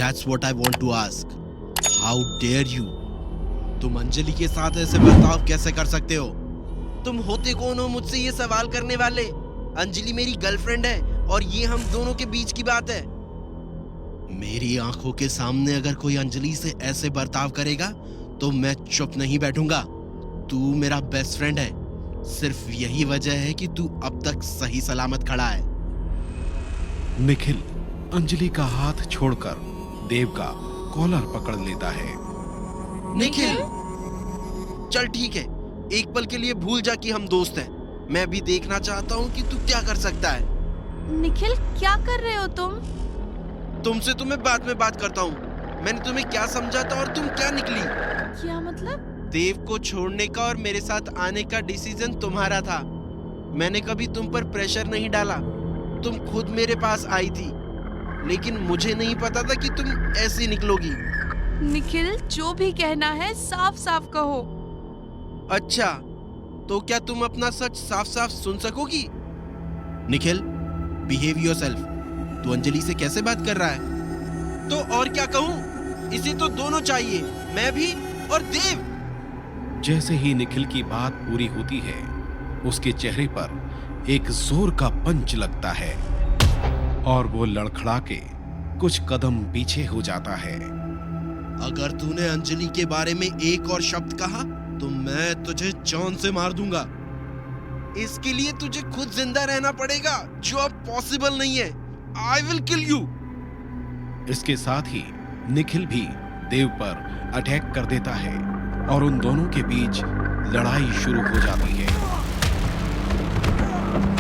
That's what I want to ask. How dare you? तुम अंजलि के साथ ऐसे बर्ताव कैसे कर सकते हो? तुम होते कौन हो मुझसे ये सवाल करने वाले? अंजलि मेरी गर्लफ्रेंड है और ये हम दोनों के बीच की बात है। मेरी आंखों के सामने अगर कोई अंजलि से ऐसे बर्ताव करेगा तो मैं चुप नहीं बैठूंगा। तू मेरा बेस्ट फ्रेंड है, सिर्फ यही वजह है कि तू अब तक सही सलामत खड़ा है। निखिल अंजलि का हाथ छोड़कर देव का कॉलर पकड़ लेता है। निखिल, चल ठीक है, एक पल के लिए भूल जा कि हम दोस्त हैं। मैं भी देखना चाहता हूँ कि तू क्या कर सकता है। निखिल, क्या कर रहे हो तुम? तुमसे तो मैं बाद में बात करता हूँ। मैंने तुम्हें क्या समझा था और तुम क्या निकली? क्या मतलब? देव को छोड़ने का और मेरे साथ आने का डिसीजन तुम्हारा था। मैंने कभी तुम पर प्रेशर नहीं डाला, तुम खुद मेरे पास आई थी, लेकिन मुझे नहीं पता था कि तुम ऐसी निकलोगी। निखिल, जो भी कहना है साफ साफ कहो। अच्छा, तो क्या तुम अपना सच साफ साफ सुन सकोगी? Nikhil, behave yourself. तू अंजलि से कैसे बात कर रहा है? तो और क्या कहूँ? इसे तो दोनों चाहिए, मैं भी और देव। जैसे ही निखिल की बात पूरी होती है, उसके चेहरे पर एक जोर का पंच लगता है और वो लड़खड़ा के कुछ कदम पीछे हो जाता है। अगर तूने अंजलि के बारे में एक और शब्द कहा तो मैं तुझे जान से मार दूंगा। इसके लिए तुझे खुद जिंदा रहना पड़ेगा, जो अब पॉसिबल नहीं है। I will kill you। इसके साथ ही निखिल भी देव पर अटैक कर देता है और उन दोनों के बीच लड़ाई शुरू हो जाती है।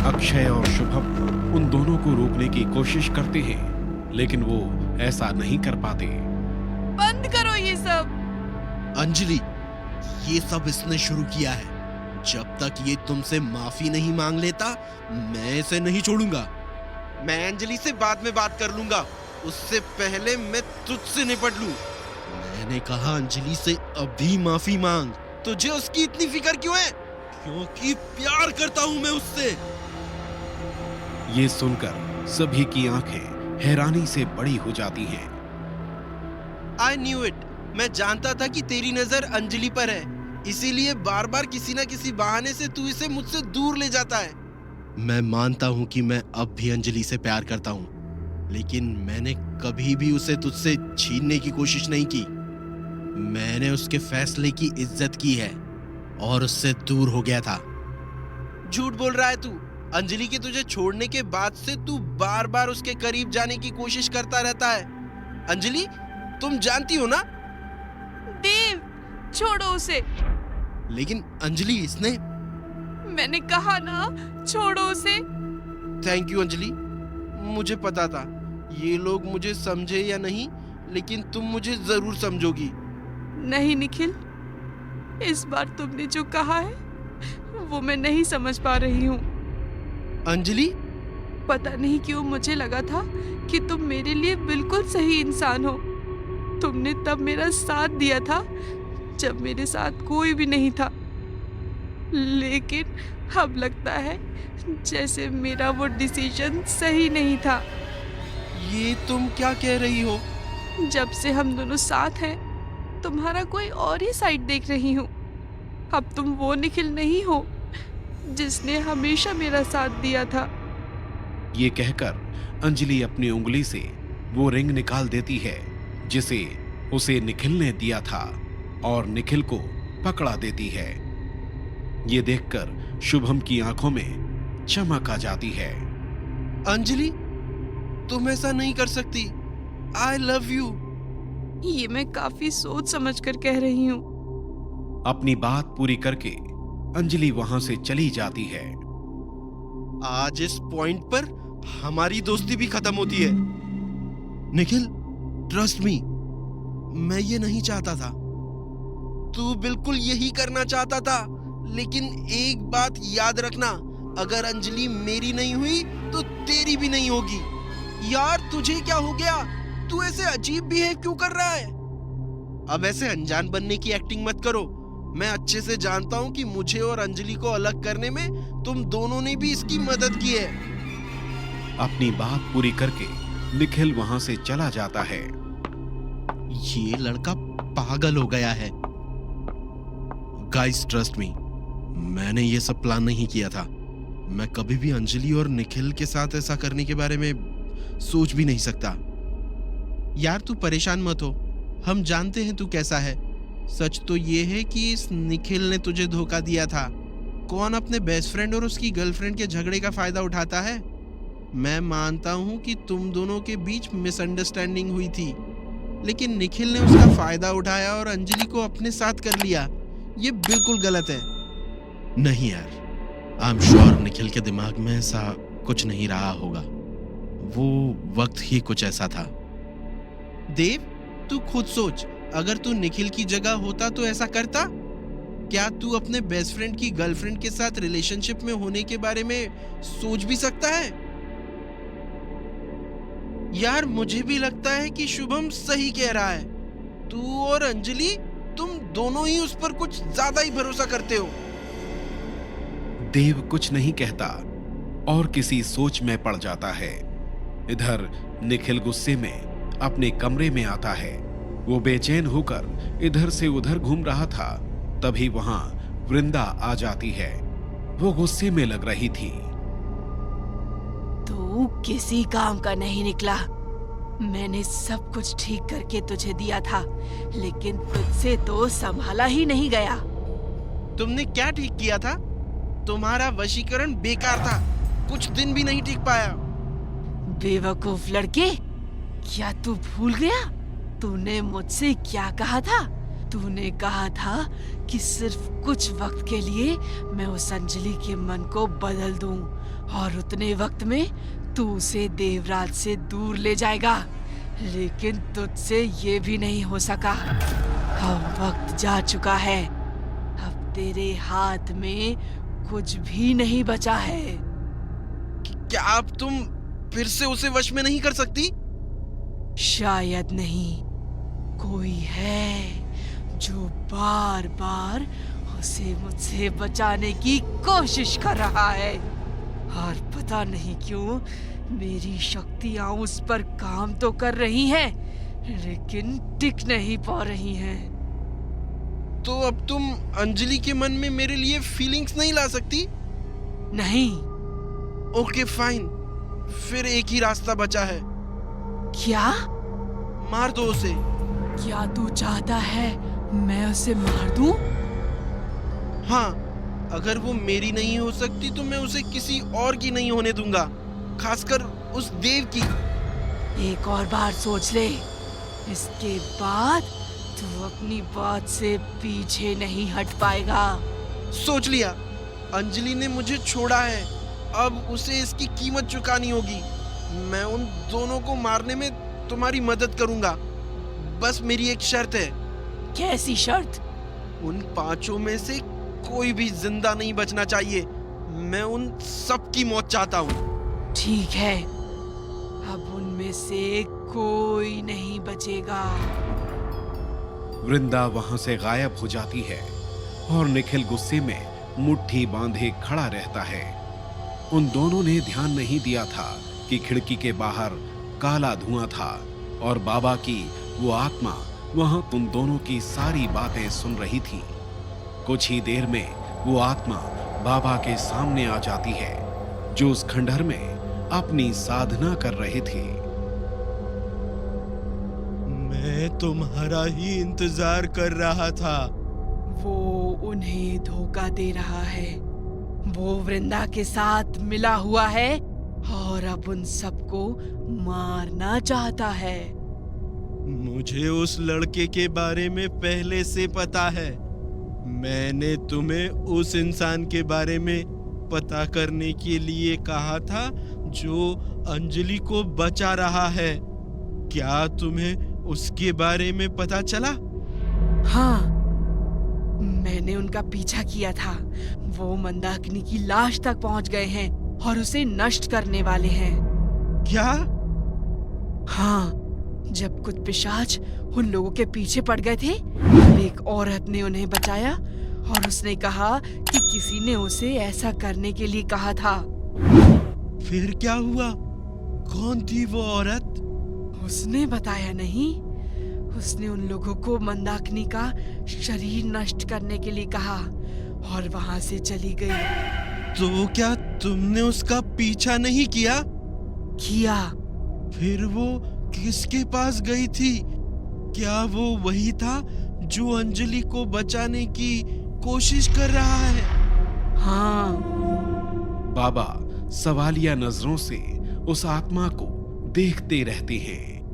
अक्षय और शुभम उन दोनों को रोकने की कोशिश करते हैं, लेकिन वो ऐसा नहीं कर पाते। बंद करो ये सब। अंजलि, ये सब इसने शुरू किया है। जब तक ये तुमसे माफी नहीं मांग लेता, मैं इसे नहीं छोड़ूंगा। मैं अंजलि से बाद में बात कर लूंगा, उससे पहले मैं तुझसे निपट लूं। मैंने कहा अंजलि से अभी माफी मांग। तुझे उसकी इतनी फिक्र क्यों है? क्योंकि प्यार करता हूं मैं उससे। ये सुनकर सभी की आंखें हैरानी से बड़ी हो जाती हैं। I knew it। मैं जानता था कि तेरी नजर अंजलि पर है, इसीलिए बार बार किसी न किसी बहाने से तू इसे मुझसे दूर ले जाता है। मैं मानता हूँ कि मैं अब भी अंजलि से प्यार करता हूँ, लेकिन मैंने कभी भी उसे तुझसे छीनने की कोशिश नहीं की। मैंने उसके फैसले की इज्जत की है और उससे दूर हो गया था। झूठ बोल रहा है तू। अंजलि के तुझे छोड़ने के बाद से तू बार बार उसके करीब जाने की कोशिश करता रहता है। अंजलि, तुम जानती हो ना? देव, छोड़ो उसे। लेकिन अंजलि, इसने... मैंने कहा ना, छोड़ो उसे। Thank you Anjali. मुझे पता था ये लोग मुझे समझे या नहीं, लेकिन तुम मुझे जरूर समझोगी। नहीं निखिल, इस बार तुमने जो कहा है वो मैं नहीं समझ पा रही हूँ। अंजलि, पता नहीं क्यों मुझे लगा था कि तुम मेरे लिए बिल्कुल सही इंसान हो। तुमने तब मेरा साथ दिया था जब मेरे साथ कोई भी नहीं था, लेकिन अब लगता है जैसे मेरा वो डिसीजन सही नहीं था। ये तुम क्या कह रही हो? जब से हम दोनों साथ हैं, तुम्हारा कोई और ही साइड देख रही हूँ। अब तुम वो निखिल नहीं हो जिसने हमेशा मेरा साथ दिया था। ये कहकर अंजलि अपनी उंगली से वो रिंग निकाल देती है जिसे उसे निखिल ने दिया था और निखिल को पकड़ा देती है। ये देखकर शुभम की आंखों में चमक आ जाती है। अंजलि, तुम ऐसा नहीं कर सकती। I love you। ये मैं काफी सोच समझ कर कह रही हूँ। अपनी बात पूरी करके अंजलि वहां से चली जाती है। आज इस पॉइंट पर हमारी दोस्ती भी खत्म होती है। निखिल, ट्रस्ट मी, मैं ये नहीं चाहता था। तू बिल्कुल यही करना चाहता था, लेकिन एक बात याद रखना, अगर अंजलि मेरी नहीं हुई तो तेरी भी नहीं होगी। यार, तुझे क्या हो गया? तू ऐसे अजीब बिहेव क्यों कर रहा है? अब ऐसे अनजान बनने की एक्टिंग मत करो। मैं अच्छे से जानता हूँ कि मुझे और अंजलि को अलग करने में तुम दोनों ने भी इसकी मदद की है। अपनी बात पूरी करके निखिल वहां से चला जाता है ये लड़का पागल हो गया है। गाइस ट्रस्ट मी, मैंने ये सब प्लान नहीं किया था। मैं कभी भी अंजलि और निखिल के साथ ऐसा करने के बारे में सोच भी नहीं सकता। यार तू परेशान मत हो, हम जानते हैं तू कैसा है। सच तो ये है कि इस निखिल ने तुझे धोखा दिया था। कौन अपने बेस्ट फ्रेंड और उसकी गर्लफ्रेंड के झगड़े का फायदा उठाता है? मैं मानता हूं कि तुम दोनों के बीच मिसअंडरस्टैंडिंग हुई थी, लेकिन निखिल ने उसका फायदा उठाया और अंजलि को अपने साथ कर लिया। ये बिल्कुल गलत है। नहीं यार, आई एम श्योर निखिल के दिमाग में ऐसा कुछ नहीं रहा होगा। वो वक्त ही कुछ ऐसा था। देव, तू खुद सोच, अगर तू निखिल की जगह होता तो ऐसा करता? क्या तू अपने बेस्ट फ्रेंड की गर्लफ्रेंड के साथ रिलेशनशिप में होने के बारे में सोच भी सकता है? यार मुझे भी लगता है कि शुभम सही कह रहा है। तू और अंजलि, तुम दोनों ही उस पर कुछ ज्यादा ही भरोसा करते हो। देव कुछ नहीं कहता और किसी सोच में पड़ जाता है। इधर निखिल गुस्से में अपने कमरे में आता है। वो बेचैन होकर इधर से उधर घूम रहा था, तभी वहां वृंदा आ जाती है। वो गुस्से में लग रही थी। तू किसी काम का नहीं निकला। मैंने सब कुछ ठीक करके तुझे दिया था, लेकिन तुझसे तो संभाला ही नहीं गया। तुमने क्या ठीक किया था? तुम्हारा वशीकरण बेकार था, कुछ दिन भी नहीं टिक पाया। बेवकूफ लड़के, क्या तू भूल गया तूने मुझसे क्या कहा था? तूने कहा था कि सिर्फ कुछ वक्त के लिए मैं उस अंजलि के मन को बदल दूं और उतने वक्त में तू उसे देवराज से दूर ले जाएगा, लेकिन तुझसे ये भी नहीं हो सका। अब वक्त जा चुका है। अब तेरे हाथ में कुछ भी नहीं बचा है। क्या अब तुम फिर से उसे वश में नहीं कर सकती? शायद नहीं। कोई है जो बार बार उसे मुझसे बचाने की कोशिश कर रहा है, और पता नहीं क्यों मेरी शक्तियां उस पर काम तो कर रही हैं, लेकिन टिक नहीं पा रही हैं। तो अब तुम अंजलि के मन में मेरे लिए फीलिंग्स नहीं ला सकती? नहीं। ओके फाइन, फिर एक ही रास्ता बचा है। क्या? मार दो उसे। क्या तू चाहता है मैं उसे मार दूं? हाँ, अगर वो मेरी नहीं हो सकती तो मैं उसे किसी और की नहीं होने दूंगा, खासकर उस देव की। एक और बार सोच ले, इसके बाद तू अपनी बात से पीछे नहीं हट पाएगा। सोच लिया, अंजलि ने मुझे छोड़ा है, अब उसे इसकी कीमत चुकानी होगी। मैं उन दोनों को मारने में तुम्हारी मदद करूंगा, बस मेरी एक शर्त है। कैसी शर्त? उन पांचों में से कोई भी जिंदा नहीं बचना चाहिए। मैं उन सब की मौत चाहता हूँ। ठीक है, अब उनमें से कोई नहीं बचेगा। वृंदा वहां से गायब हो जाती है और निखिल गुस्से में मुट्ठी बांधे खड़ा रहता है। उन दोनों ने ध्यान नहीं दिया था कि खिड़की के बाहर काला धुआं था और बाबा की वो आत्मा वहां उन दोनों की सारी बातें सुन रही थी। कुछ ही देर में वो आत्मा बाबा के सामने आ जाती है, जो उस खंडहर में अपनी साधना कर रहे थे। मैं तुम्हारा ही इंतजार कर रहा था। वो उन्हें धोखा दे रहा है। वो वृंदा के साथ मिला हुआ है और अब उन सबको मारना चाहता है। मुझे उस लड़के के बारे में पहले से पता है। मैंने तुम्हें उस इंसान के बारे में पता करने के लिए कहा था जो अंजलि को बचा रहा है। क्या तुम्हें उसके बारे में पता चला? हाँ, मैंने उनका पीछा किया था। वो मंदाकिनी की लाश तक पहुंच गए हैं और उसे नष्ट करने वाले हैं। क्या? हाँ, जब कुछ पिशाच उन लोगों के पीछे पड़ गए थे, एक औरत ने उन्हें बचाया और उसने कहा कि किसी ने उसे ऐसा करने के लिए कहा था। फिर क्या हुआ? कौन थी वो औरत? उसने बताया नहीं। उसने उन लोगों को मंदाकिनी का शरीर नष्ट करने के लिए कहा और वहां से चली गई। तो क्या तुमने उसका पीछा नहीं किया? किया। फिर वो किसके पास गई थी? क्या वो वही था जो अंजलि को बचाने की कोशिश कर रहा है? हाँ। बाबा सवालिया नजरों से उस आत्मा को देखते रहते हैं।